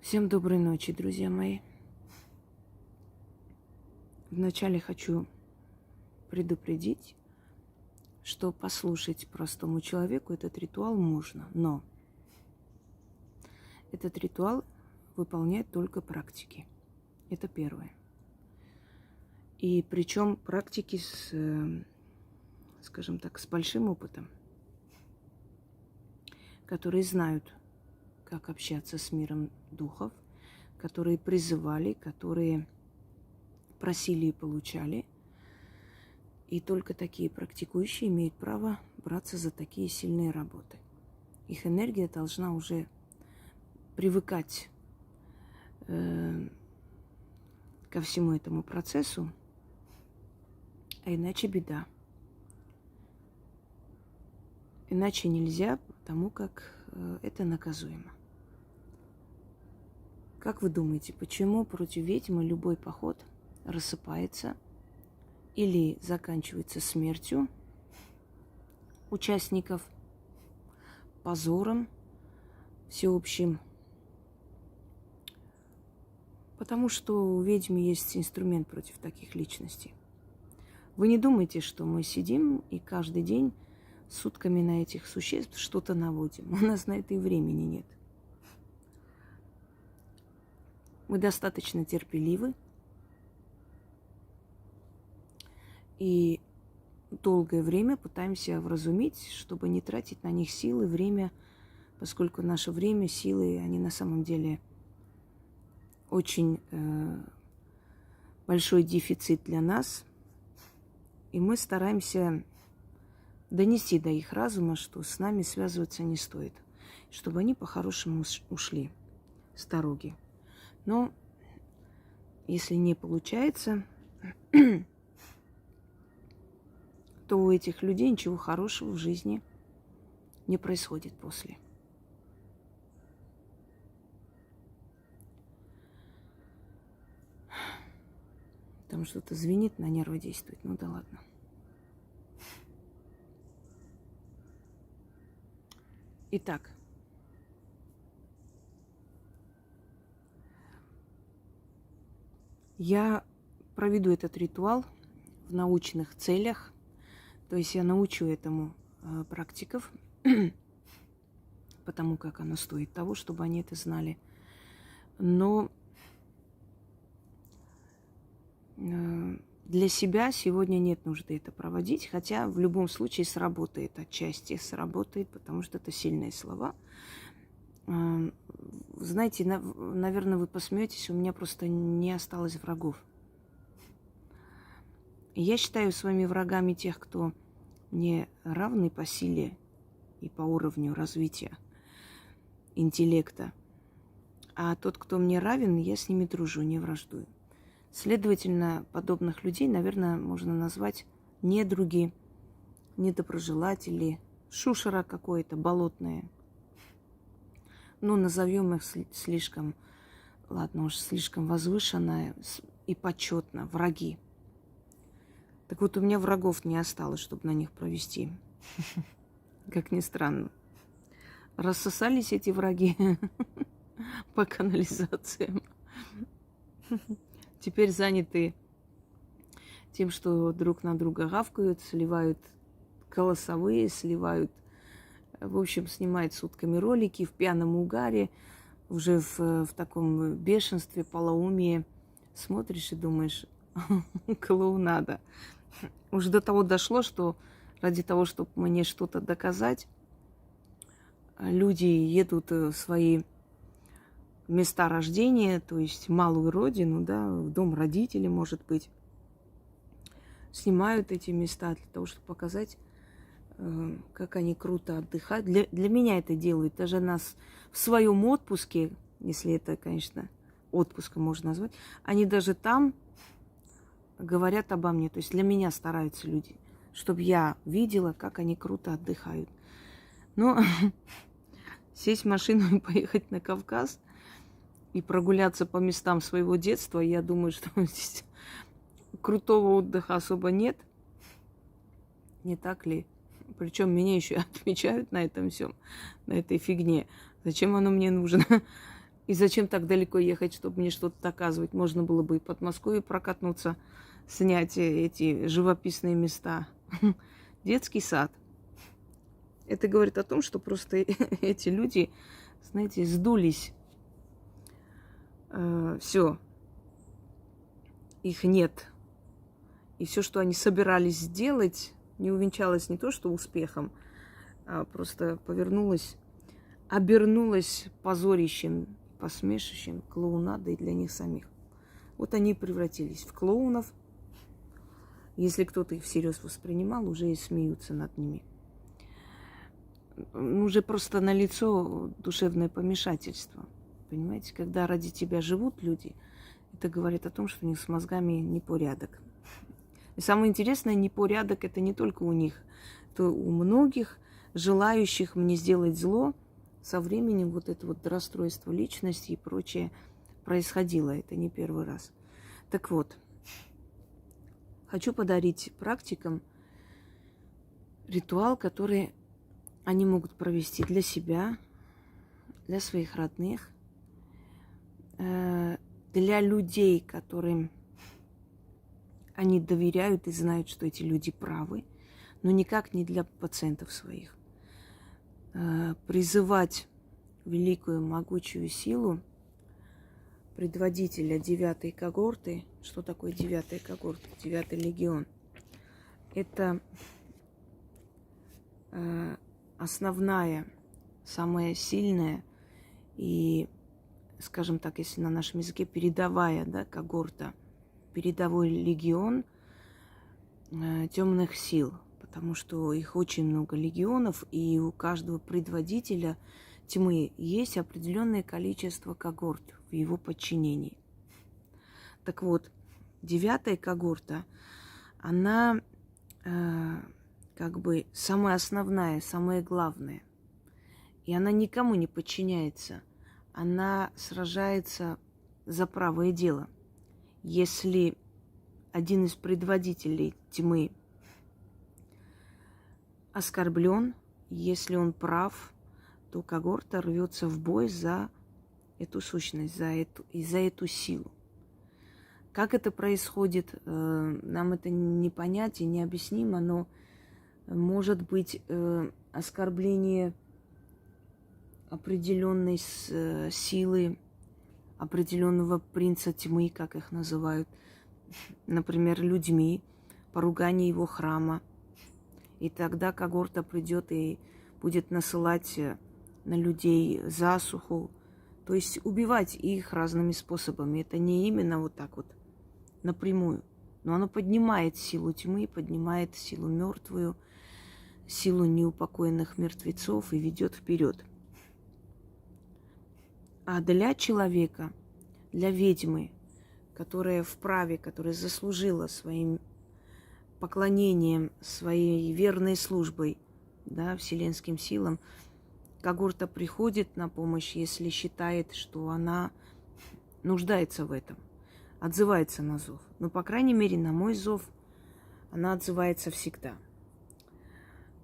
Всем доброй ночи, друзья мои. Вначале хочу предупредить, что послушать простому человеку этот ритуал можно, но этот ритуал выполняют только практики. Это первое. И причем практики скажем так, с большим опытом, которые знают, как общаться с миром духов, которые призывали, которые просили и получали. И только такие практикующие имеют право браться за такие сильные работы. Их энергия должна уже привыкать ко всему этому процессу, а иначе беда. Иначе нельзя, потому как это наказуемо. Как вы думаете, почему против ведьмы любой поход рассыпается или заканчивается смертью участников, позором всеобщим? Потому что у ведьмы есть инструмент против таких личностей. Вы не думайте, что мы сидим и каждый день сутками на этих существ что-то наводим. У нас на это и времени нет. Мы достаточно терпеливы и долгое время пытаемся вразумить, чтобы не тратить на них силы, время, поскольку наше время, силы, они на самом деле очень большой дефицит для нас. И мы стараемся донести до их разума, что с нами связываться не стоит, чтобы они по-хорошему ушли с дороги. Но если не получается, то у этих людей ничего хорошего в жизни не происходит после. Там что-то звенит, на нервы действует. Ну да ладно. Итак, я проведу этот ритуал в научных целях. То есть я научу этому практиков, потому как оно стоит того, чтобы они это знали. Но для себя сегодня нет нужды это проводить, хотя в любом случае сработает, отчасти сработает, потому что это сильные слова. Знаете, наверное, вы посмеетесь, у меня просто не осталось врагов. Я считаю своими врагами тех, кто не равны по силе и по уровню развития интеллекта. А тот, кто мне равен, я с ними дружу, не враждую. Следовательно, подобных людей, наверное, можно назвать недруги, недоброжелатели, шушера какое-то болотное. Ну, назовем их слишком, ладно уж, слишком возвышенно и почетно, враги. Так вот, у меня врагов не осталось, чтобы на них провести. Как ни странно. Рассосались эти враги по канализациям. Теперь заняты тем, что друг на друга гавкают, сливают голосовые, сливают, в общем, снимают сутками ролики в пьяном угаре, уже в таком бешенстве, полоумии. Смотришь и думаешь, клоунада. Уже до того дошло, что ради того, чтобы мне что-то доказать, люди едут в свои места рождения, то есть малую родину, да, в дом родителей, может быть, снимают эти места для того, чтобы показать, как они круто отдыхают. Для меня это делают. Даже нас в своем отпуске, если это, конечно, отпуском можно назвать, они даже там говорят обо мне. То есть для меня стараются люди, чтобы я видела, как они круто отдыхают. Но сесть в машину и поехать на Кавказ и прогуляться по местам своего детства, я думаю, что здесь крутого отдыха особо нет. Не так ли? Причем меня еще отмечают на этом всем, на этой фигне. Зачем оно мне нужно? И зачем так далеко ехать, чтобы мне что-то доказывать? Можно было бы и под Москвой прокатнуться, снять эти живописные места. Детский сад. Это говорит о том, что просто эти люди, знаете, сдулись. Все. Их нет. И все, что они собирались сделать, не увенчалось не то, что успехом, а просто обернулось позорищем, посмешищем, клоунадой для них самих. Вот они превратились в клоунов. Если кто-то их всерьез воспринимал, уже и смеются над ними. Уже просто налицо душевное помешательство. Понимаете, когда ради тебя живут люди, это говорит о том, что у них с мозгами непорядок. И самое интересное, непорядок это не только у них, то у многих желающих мне сделать зло со временем вот это вот расстройство личности и прочее происходило. Это не первый раз. Так вот, хочу подарить практикам ритуал, который они могут провести для себя, для своих родных, для людей, которым они доверяют и знают, что эти люди правы, но никак не для пациентов своих. Призывать великую могучую силу предводителя 9-й когорты. Что такое 9-я когорта? 9-й легион. Это основная, самая сильная и, скажем так, если на нашем языке, передовая, да, когорта, передовой легион темных сил, потому что их очень много легионов, и у каждого предводителя тьмы есть определенное количество когорт в его подчинении. Так вот, 9-я когорта, она как бы самая основная, самая главная. И она никому не подчиняется. Она сражается за правое дело. Если один из предводителей тьмы оскорблен, если он прав, то когорта рвется в бой за эту сущность, за эту силу. Как это происходит, нам это не понять и не объяснимо, но может быть оскорбление определенной силы, определенного принца тьмы, как их называют, например, людьми, поругание его храма. И тогда когорта придет и будет насылать на людей засуху, то есть убивать их разными способами. Это не именно вот так вот напрямую, но оно поднимает силу тьмы, поднимает силу мертвую, силу неупокоенных мертвецов и ведет вперед. А для человека, для ведьмы, которая вправе, которая заслужила своим поклонением, своей верной службой, да, вселенским силам, когорта приходит на помощь, если считает, что она нуждается в этом, отзывается на зов. Но, по крайней мере, на мой зов она отзывается всегда.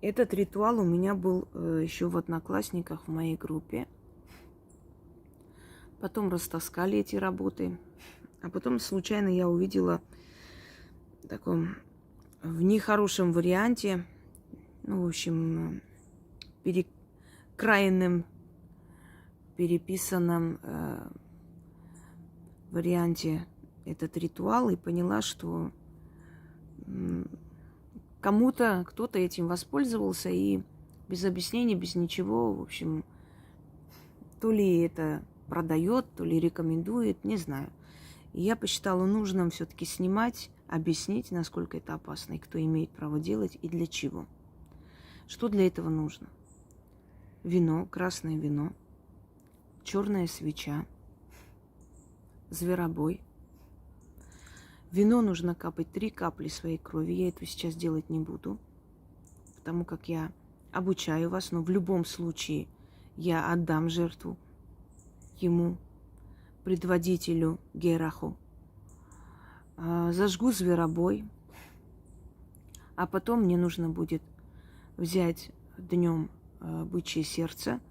Этот ритуал у меня был еще в Одноклассниках в моей группе. Потом растаскали эти работы. А потом случайно я увидела в таком, в нехорошем варианте, ну, в общем, перекраенном, переписанном варианте этот ритуал и поняла, что кто-то этим воспользовался и без объяснений, без ничего, в общем, то ли это продает, то ли рекомендует, не знаю. И я посчитала нужным все-таки снимать, объяснить, насколько это опасно, и кто имеет право делать, и для чего. Что для этого нужно? Вино, красное вино, черная свеча, зверобой. Вино нужно капать 3 капли своей крови. Я этого сейчас делать не буду, потому как я обучаю вас, но в любом случае я отдам жертву ему, предводителю Гераху. Зажгу зверобой, а потом мне нужно будет взять днем бычье сердце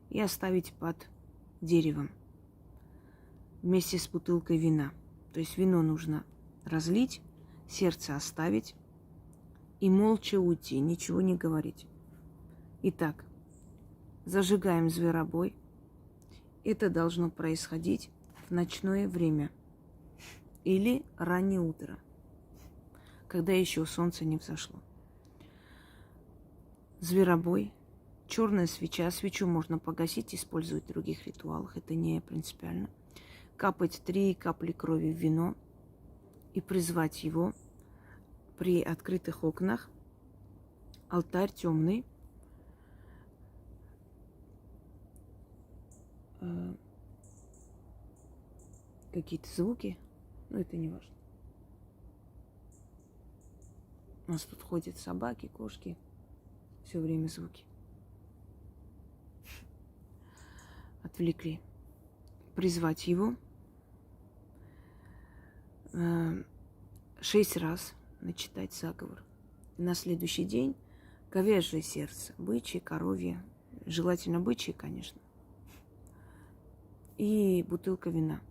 и оставить под деревом. вместе с бутылкой вина. То есть вино нужно разлить, сердце оставить и молча уйти, ничего не говорить. Итак, зажигаем зверобой. Это должно происходить в ночное время или раннее утро, когда еще солнце не взошло. Зверобой, черная свеча. Свечу можно погасить, использовать в других ритуалах. Это не принципиально. Капать 3 капли крови в вино и призвать его при открытых окнах. Алтарь темный. Какие-то звуки, но это не важно. У нас тут ходят собаки, кошки. Все время звуки. Отвлекли. Призвать его 6 раз начитать заговор. И на следующий день говяжье сердце, бычье, коровье, желательно бычье, конечно, и бутылка вина.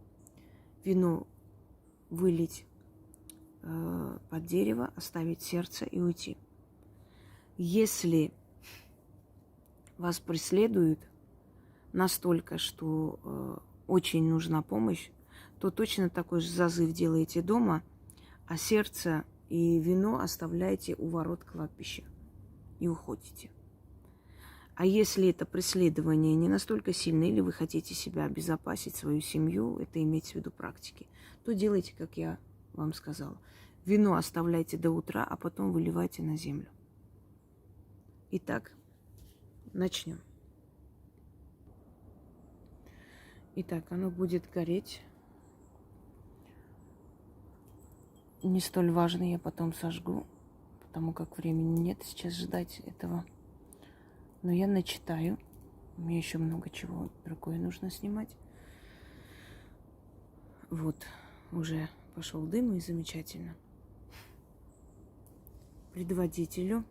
Вино вылить под дерево, оставить сердце и уйти. Если вас преследуют настолько, что очень нужна помощь, то точно такой же зазыв делаете дома, а сердце и вино оставляете у ворот кладбища и уходите. А если это преследование не настолько сильное, или вы хотите себя обезопасить, свою семью, это имеется в виду практики, то делайте, как я вам сказала. Вино оставляйте до утра, а потом выливайте на землю. Итак, начнем. Итак, оно будет гореть. Не столь важно, я потом сожгу, потому как времени нет сейчас ждать этого. Но я начитаю. Мне еще много чего другое нужно снимать. Вот, уже пошел дым, и замечательно. Предводителю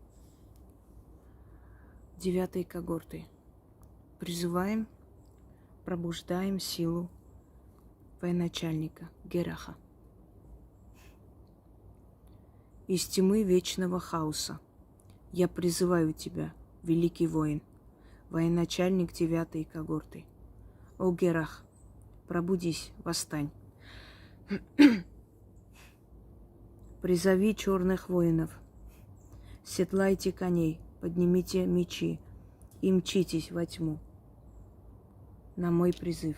9-й когорты призываем, пробуждаем силу военачальника Гераха. Из тьмы вечного хаоса я призываю тебя, великий воин, военачальник 9-й когорты. О, Герах, пробудись, восстань. Призови черных воинов, седлайте коней, поднимите мечи и мчитесь во тьму на мой призыв.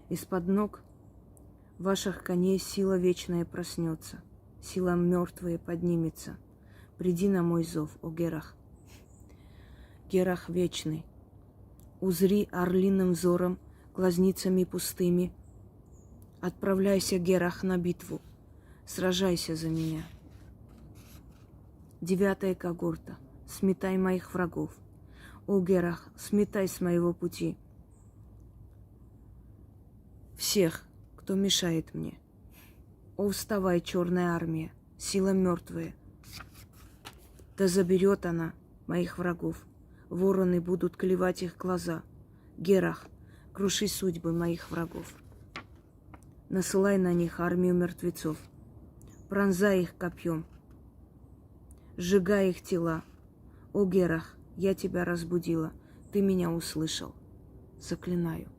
Из-под ног ваших коней сила вечная проснется, сила мертвая поднимется. Приди на мой зов, о Герах. Герах вечный, узри орлиным взором, глазницами пустыми. Отправляйся, Герах, на битву, сражайся за меня. 9-я когорта, сметай моих врагов. О, Герах, сметай с моего пути всех, кто мешает мне. О, вставай, черная армия, сила мертвая. Да заберет она моих врагов. Вороны будут клевать их глаза. Герах, круши судьбы моих врагов. Насылай на них армию мертвецов. Пронзай их копьем. Сжигай их тела. О, Герах, я тебя разбудила. Ты меня услышал. Заклинаю.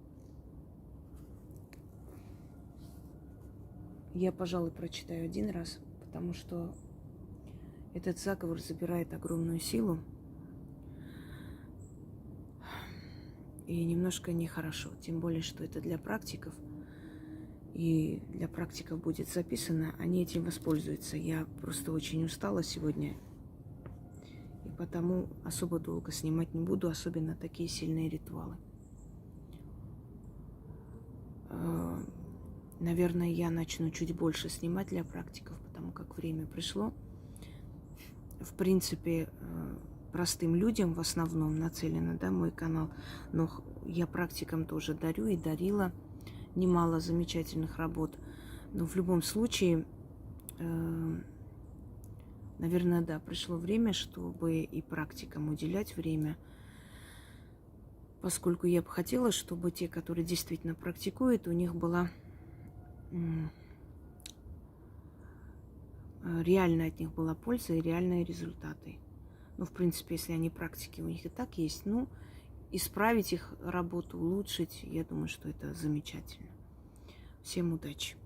Я, пожалуй, прочитаю один раз, потому что этот заговор забирает огромную силу. И немножко нехорошо. Тем более, что это для практиков. И для практиков будет записано. Они этим воспользуются. Я просто очень устала сегодня. И потому особо долго снимать не буду. Особенно такие сильные ритуалы. Наверное, я начну чуть больше снимать для практиков, потому как время пришло. В принципе, простым людям в основном нацелено, да, мой канал. Но я практикам тоже дарю и дарила немало замечательных работ. Но в любом случае, наверное, да, пришло время, чтобы и практикам уделять время. поскольку я бы хотела, чтобы те, которые действительно практикуют, у них была реально от них была польза и реальные результаты. Ну, в принципе, если они практики у них и так есть, ну, исправить их работу, улучшить, я думаю, что это замечательно. Всем удачи!